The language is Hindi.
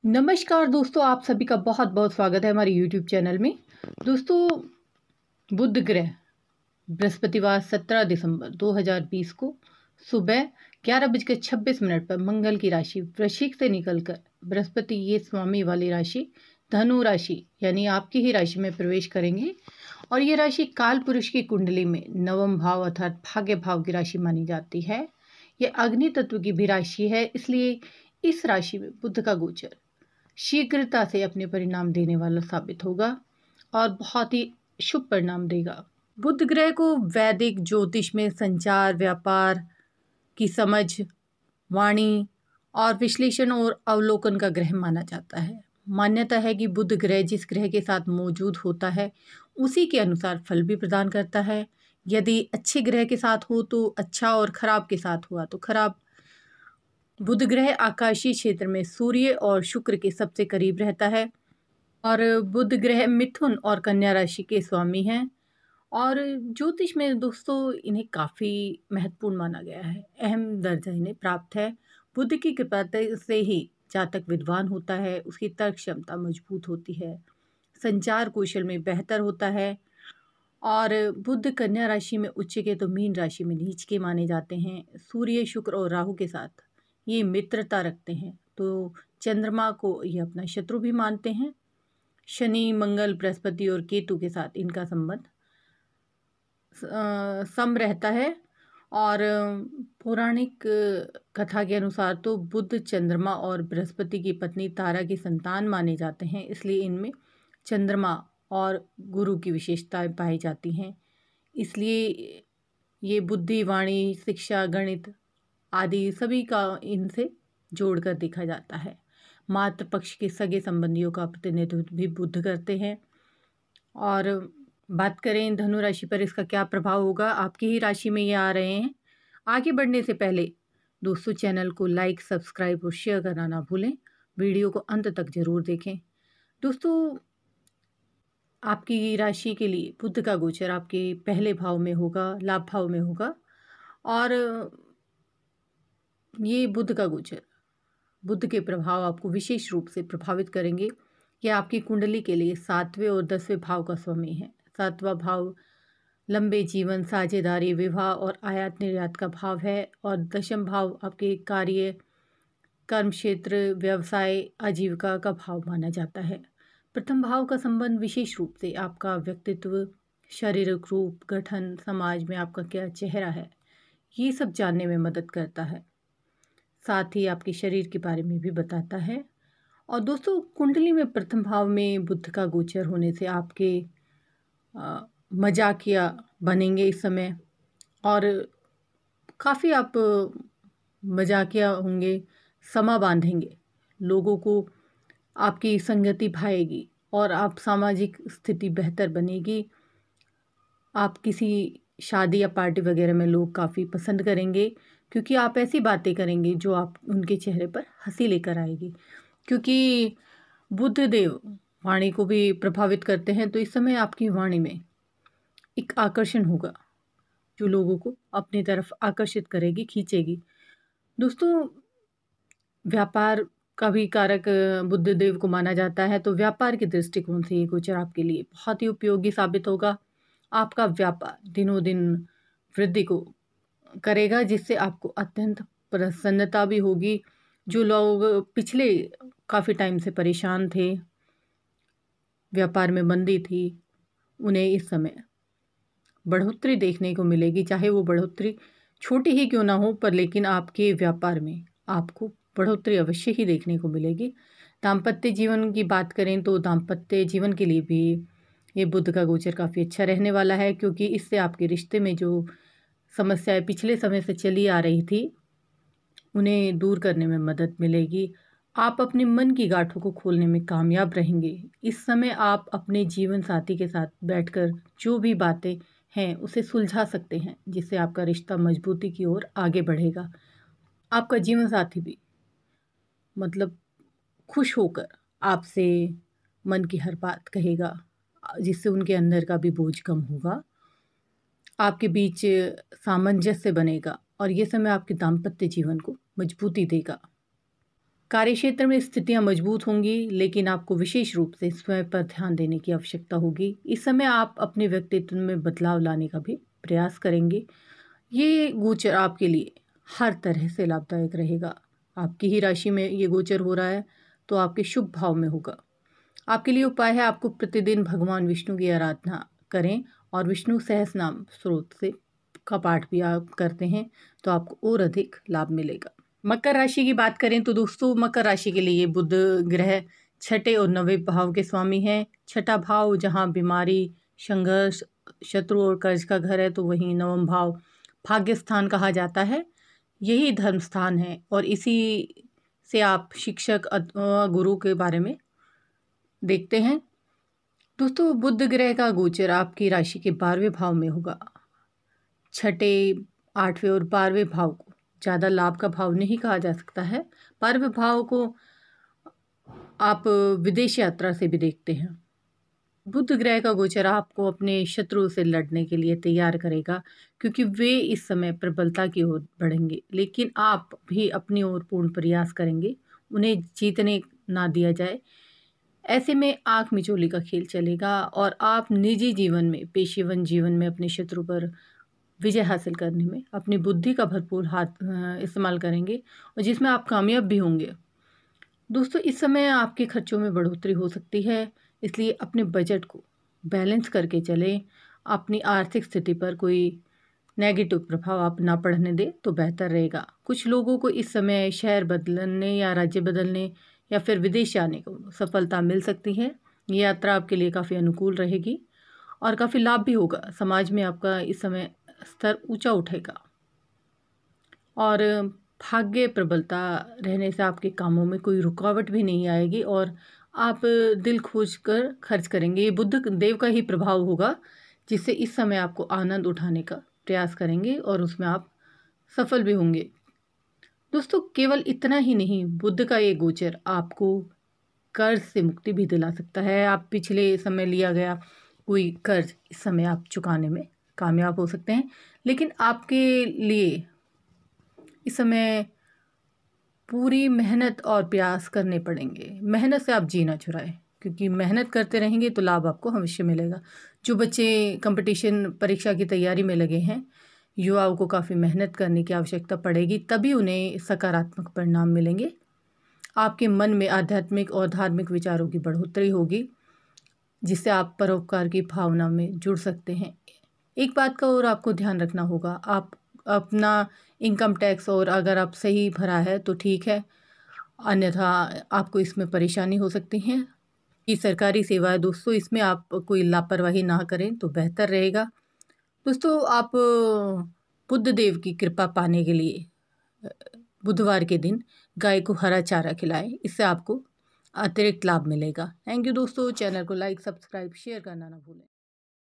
नमस्कार दोस्तों, आप सभी का बहुत बहुत स्वागत है हमारे यूट्यूब चैनल में। दोस्तों, बुध ग्रह बृहस्पतिवार 17 दिसंबर 2020 को सुबह 11:26 पर मंगल की राशि वृश्चिक से निकलकर बृहस्पति ये स्वामी वाली राशि धनु राशि यानी आपकी ही राशि में प्रवेश करेंगे। और ये राशि काल पुरुष की कुंडली में नवम भाव अर्थात भाग्य भाव की राशि मानी जाती है। ये अग्नि तत्व की भी राशि है, इसलिए इस राशि में बुध का गोचर शीघ्रता से अपने परिणाम देने वाला साबित होगा और बहुत ही शुभ परिणाम देगा। बुध ग्रह को वैदिक ज्योतिष में संचार, व्यापार की समझ, वाणी और विश्लेषण और अवलोकन का ग्रह माना जाता है। मान्यता है कि बुध ग्रह जिस ग्रह के साथ मौजूद होता है उसी के अनुसार फल भी प्रदान करता है। यदि अच्छे ग्रह के साथ हो तो अच्छा और खराब के साथ हुआ तो खराब। बुध ग्रह आकाशीय क्षेत्र में सूर्य और शुक्र के सबसे करीब रहता है और बुध ग्रह मिथुन और कन्या राशि के स्वामी हैं। और ज्योतिष में दोस्तों इन्हें काफ़ी महत्वपूर्ण माना गया है, अहम दर्जा इन्हें प्राप्त है। बुध की कृपा से ही जातक विद्वान होता है, उसकी तर्क क्षमता मजबूत होती है, संचार कौशल में बेहतर होता है। और बुध कन्या राशि में उच्च के तो मीन राशि में नीच के माने जाते हैं। सूर्य, शुक्र और राहु के साथ ये मित्रता रखते हैं, तो चंद्रमा को ये अपना शत्रु भी मानते हैं। शनि, मंगल, बृहस्पति और केतु के साथ इनका संबंध सम रहता है। और पौराणिक कथा के अनुसार तो बुध चंद्रमा और बृहस्पति की पत्नी तारा की संतान माने जाते हैं, इसलिए इनमें चंद्रमा और गुरु की विशेषताएं पाई जाती हैं। इसलिए ये बुद्धि, वाणी, शिक्षा, गणित आदि सभी का इनसे जोड़कर देखा जाता है। मातृ पक्ष के सगे संबंधियों का प्रतिनिधित्व भी बुध करते हैं। और बात करें धनु राशि पर इसका क्या प्रभाव होगा, आपकी ही राशि में ये आ रहे हैं। आगे बढ़ने से पहले दोस्तों चैनल को लाइक, सब्सक्राइब और शेयर करना ना भूलें। वीडियो को अंत तक जरूर देखें। दोस्तों, आपकी राशि के लिए बुध का गोचर आपके पहले भाव में होगा, लाभ भाव में होगा। और ये बुध का गोचर, बुध के प्रभाव आपको विशेष रूप से प्रभावित करेंगे। यह आपकी कुंडली के लिए 7वें और 10वें भाव का स्वामी है। 7वां भाव लंबे जीवन, साझेदारी, विवाह और आयात निर्यात का भाव है। और 10वां भाव आपके कार्य, कर्म क्षेत्र, व्यवसाय, आजीविका का भाव माना जाता है। प्रथम भाव का संबंध विशेष रूप से आपका व्यक्तित्व, शारीरिक रूप, गठन, समाज में आपका क्या चेहरा है, ये सब जानने में मदद करता है। साथ ही आपके शरीर के बारे में भी बताता है। और दोस्तों, कुंडली में प्रथम भाव में बुध का गोचर होने से आपके मजाकिया बनेंगे इस समय, और काफ़ी आप मजाकिया होंगे, समा बांधेंगे, लोगों को आपकी संगति भाएगी और आप सामाजिक स्थिति बेहतर बनेगी। आप किसी शादी या पार्टी वगैरह में लोग काफ़ी पसंद करेंगे, क्योंकि आप ऐसी बातें करेंगे जो आप उनके चेहरे पर हंसी लेकर आएगी। क्योंकि बुध देव वाणी को भी प्रभावित करते हैं, तो इस समय आपकी वाणी में एक आकर्षण होगा जो लोगों को अपनी तरफ आकर्षित करेगी, खींचेगी। दोस्तों, व्यापार का भी कारक बुध देव को माना जाता है, तो व्यापार के दृष्टिकोण से ये गोचर आपके लिए बहुत ही उपयोगी साबित होगा। आपका व्यापार दिनों दिन वृद्धि को करेगा, जिससे आपको अत्यंत प्रसन्नता भी होगी। जो लोग पिछले काफ़ी टाइम से परेशान थे, व्यापार में मंदी थी, उन्हें इस समय बढ़ोतरी देखने को मिलेगी। चाहे वो बढ़ोतरी छोटी ही क्यों ना हो, पर लेकिन आपके व्यापार में आपको बढ़ोतरी अवश्य ही देखने को मिलेगी। दाम्पत्य जीवन की बात करें तो दाम्पत्य जीवन के लिए भी ये बुध का गोचर काफ़ी अच्छा रहने वाला है, क्योंकि इससे आपके रिश्ते में जो समस्याएं पिछले समय से चली आ रही थी उन्हें दूर करने में मदद मिलेगी। आप अपने मन की गांठों को खोलने में कामयाब रहेंगे। इस समय आप अपने जीवन साथी के साथ बैठकर जो भी बातें हैं उसे सुलझा सकते हैं, जिससे आपका रिश्ता मजबूती की ओर आगे बढ़ेगा। आपका जीवन साथी भी मतलब खुश होकर आपसे मन की हर बात कहेगा, जिससे उनके अंदर का भी बोझ कम होगा। आपके बीच सामंजस्य बनेगा और ये समय आपके दाम्पत्य जीवन को मजबूती देगा। कार्यक्षेत्र में स्थितियां मजबूत होंगी, लेकिन आपको विशेष रूप से स्वयं पर ध्यान देने की आवश्यकता होगी। इस समय आप अपने व्यक्तित्व में बदलाव लाने का भी प्रयास करेंगे। ये गोचर आपके लिए हर तरह से लाभदायक रहेगा। आपकी ही राशि में ये गोचर हो रहा है, तो आपके शुभ भाव में होगा। आपके लिए उपाय है, आपको प्रतिदिन भगवान विष्णु की आराधना करें और विष्णु सहस्रनाम स्रोत से का पाठ भी आप करते हैं तो आपको और अधिक लाभ मिलेगा। मकर राशि की बात करें तो दोस्तों, मकर राशि के लिए बुध ग्रह छठे और नवें भाव के स्वामी हैं। छठा भाव जहां बीमारी, संघर्ष, शत्रु और कर्ज का घर है, तो वहीं नवम भाव भाग्य स्थान कहा जाता है। यही धर्म स्थान है और इसी से आप शिक्षक गुरु के बारे में देखते हैं। दोस्तों, बुध ग्रह का गोचर आपकी राशि के 12वें भाव में होगा। छठे, 8वें और 12वें भाव को ज़्यादा लाभ का भाव नहीं कहा जा सकता है। 12वें भाव को आप विदेश यात्रा से भी देखते हैं। बुध ग्रह का गोचर आपको अपने शत्रु से लड़ने के लिए तैयार करेगा, क्योंकि वे इस समय प्रबलता की ओर बढ़ेंगे, लेकिन आप भी अपनी ओर पूर्ण प्रयास करेंगे, उन्हें जीतने ना दिया जाए। ऐसे में आँख मिचौली का खेल चलेगा और आप निजी जीवन में, पेशेवर जीवन में अपने शत्रु पर विजय हासिल करने में अपनी बुद्धि का भरपूर इस्तेमाल करेंगे और जिसमें आप कामयाब भी होंगे। दोस्तों, इस समय आपके खर्चों में बढ़ोतरी हो सकती है, इसलिए अपने बजट को बैलेंस करके चलें। अपनी आर्थिक स्थिति पर कोई नेगेटिव प्रभाव आप ना पड़ने दें तो बेहतर रहेगा। कुछ लोगों को इस समय शहर बदलने या राज्य बदलने या फिर विदेश जाने को सफलता मिल सकती है। ये यात्रा आपके लिए काफ़ी अनुकूल रहेगी और काफ़ी लाभ भी होगा। समाज में आपका इस समय स्तर ऊंचा उठेगा और भाग्य प्रबलता रहने से आपके कामों में कोई रुकावट भी नहीं आएगी और आप दिल खोज कर खर्च करेंगे। ये बुध देव का ही प्रभाव होगा, जिससे इस समय आपको आनंद उठाने का प्रयास करेंगे और उसमें आप सफल भी होंगे। दोस्तों, केवल इतना ही नहीं, बुध का ये गोचर आपको कर्ज से मुक्ति भी दिला सकता है। आप पिछले समय लिया गया कोई कर्ज इस समय आप चुकाने में कामयाब हो सकते हैं, लेकिन आपके लिए इस समय पूरी मेहनत और प्रयास करने पड़ेंगे। मेहनत से आप जी ना चुराएं, क्योंकि मेहनत करते रहेंगे तो लाभ आपको अवश्य मिलेगा। जो बच्चे कंपटीशन परीक्षा की तैयारी में लगे हैं, युवाओं को काफ़ी मेहनत करने की आवश्यकता पड़ेगी, तभी उन्हें सकारात्मक परिणाम मिलेंगे। आपके मन में आध्यात्मिक और धार्मिक विचारों की बढ़ोतरी होगी, जिससे आप परोपकार की भावना में जुड़ सकते हैं। एक बात का और आपको ध्यान रखना होगा, आप अपना इनकम टैक्स और अगर आप सही भरा है तो ठीक है, अन्यथा आपको इसमें परेशानी हो सकती है। ये सरकारी सेवा है दोस्तों, इसमें आप कोई लापरवाही ना करें तो बेहतर रहेगा। दोस्तों, आप बुध देव की कृपा पाने के लिए बुधवार के दिन गाय को हरा चारा खिलाएं, इससे आपको अतिरिक्त लाभ मिलेगा। थैंक यू दोस्तों। चैनल को लाइक, सब्सक्राइब, शेयर करना ना भूलें।